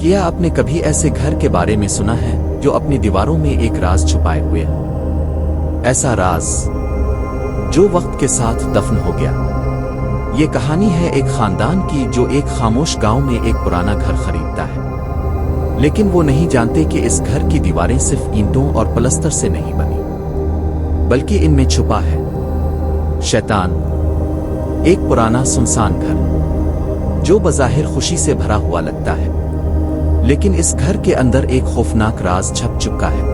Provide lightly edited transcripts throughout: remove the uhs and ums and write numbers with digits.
کیا آپ نے کبھی ایسے گھر کے بارے میں سنا ہے جو اپنی دیواروں میں ایک راز چھپائے ہوئے ہے؟ ایسا راز جو وقت کے ساتھ دفن ہو گیا۔ یہ کہانی ہے ایک خاندان کی جو ایک خاموش گاؤں میں ایک پرانا گھر خریدتا ہے، لیکن وہ نہیں جانتے کہ اس گھر کی دیواریں صرف اینٹوں اور پلستر سے نہیں بنی، بلکہ ان میں چھپا ہے شیطان۔ ایک پرانا سنسان گھر جو بظاہر خوشی سے بھرا ہوا لگتا ہے، لیکن اس گھر کے اندر ایک خوفناک راز چھپ چکا ہے۔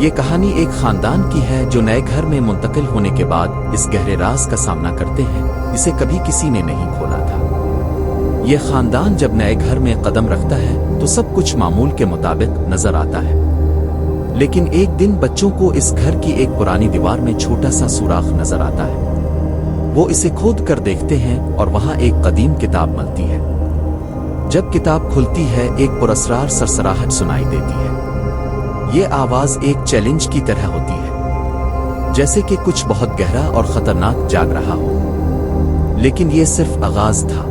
یہ کہانی ایک خاندان کی ہے جو نئے گھر میں منتقل ہونے کے بعد اس گہرے راز کا سامنا کرتے ہیں جسے کبھی کسی نے نہیں کھولا تھا۔ یہ خاندان جب نئے گھر میں قدم رکھتا ہے تو سب کچھ معمول کے مطابق نظر آتا ہے، لیکن ایک دن بچوں کو اس گھر کی ایک پرانی دیوار میں چھوٹا سا سوراخ نظر آتا ہے۔ وہ اسے کھود کر دیکھتے ہیں اور وہاں ایک قدیم کتاب ملتی ہے۔ جب کتاب کھلتی ہے ایک پراسرار سرسراہٹ سنائی دیتی ہے۔ یہ آواز ایک چیلنج کی طرح ہوتی ہے، جیسے کہ کچھ بہت گہرا اور خطرناک جاگ رہا ہو، لیکن یہ صرف آغاز تھا۔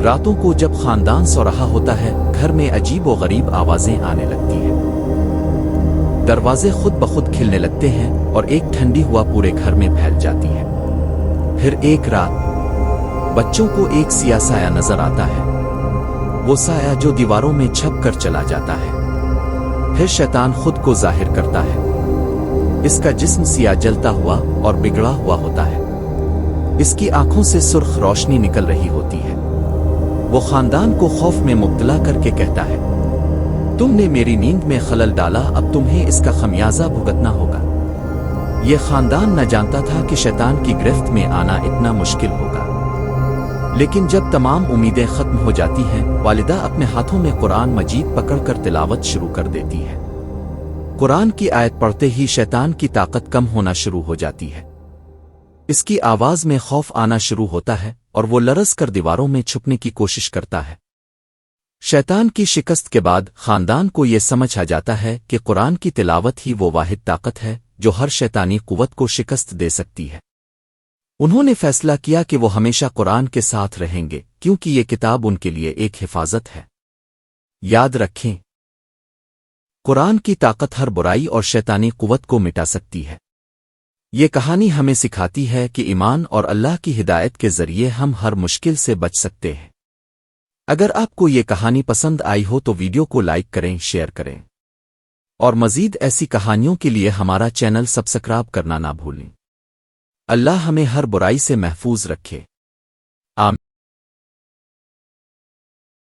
راتوں کو جب خاندان سو رہا ہوتا ہے، گھر میں عجیب و غریب آوازیں آنے لگتی ہیں۔ دروازے خود بخود کھلنے لگتے ہیں اور ایک ٹھنڈی ہوا پورے گھر میں پھیل جاتی ہے۔ پھر ایک رات بچوں کو ایک سیاہ سایہ نظر آتا ہے، وہ سایہ جو دیواروں میں چھپ کر چلا جاتا ہے۔ پھر شیطان خود کو ظاہر کرتا ہے۔ اس کا جسم سیاہ جلتا ہوا اور بگڑا ہوا ہوتا ہے، اس کی آنکھوں سے سرخ روشنی نکل رہی ہوتی ہے۔ وہ خاندان کو خوف میں مبتلا کر کے کہتا ہے، تم نے میری نیند میں خلل ڈالا، اب تمہیں اس کا خمیازہ بھگتنا ہوگا۔ یہ خاندان نہ جانتا تھا کہ شیطان کی گرفت میں آنا اتنا مشکل ہوگا۔ لیکن جب تمام امیدیں ختم ہو جاتی ہیں، والدہ اپنے ہاتھوں میں قرآن مجید پکڑ کر تلاوت شروع کر دیتی ہے۔ قرآن کی آیت پڑھتے ہی شیطان کی طاقت کم ہونا شروع ہو جاتی ہے۔ اس کی آواز میں خوف آنا شروع ہوتا ہے اور وہ لرز کر دیواروں میں چھپنے کی کوشش کرتا ہے۔ شیطان کی شکست کے بعد خاندان کو یہ سمجھ آ جاتا ہے کہ قرآن کی تلاوت ہی وہ واحد طاقت ہے جو ہر شیطانی قوت کو شکست دے سکتی ہے۔ انہوں نے فیصلہ کیا کہ وہ ہمیشہ قرآن کے ساتھ رہیں گے، کیونکہ یہ کتاب ان کے لیے ایک حفاظت ہے۔ یاد رکھیں، قرآن کی طاقت ہر برائی اور شیطانی قوت کو مٹا سکتی ہے۔ یہ کہانی ہمیں سکھاتی ہے کہ ایمان اور اللہ کی ہدایت کے ذریعے ہم ہر مشکل سے بچ سکتے ہیں۔ اگر آپ کو یہ کہانی پسند آئی ہو تو ویڈیو کو لائک کریں، شیئر کریں، اور مزید ایسی کہانیوں کے لیے ہمارا چینل سبسکرائب کرنا نہ بھولیں۔ اللہ ہمیں ہر برائی سے محفوظ رکھے۔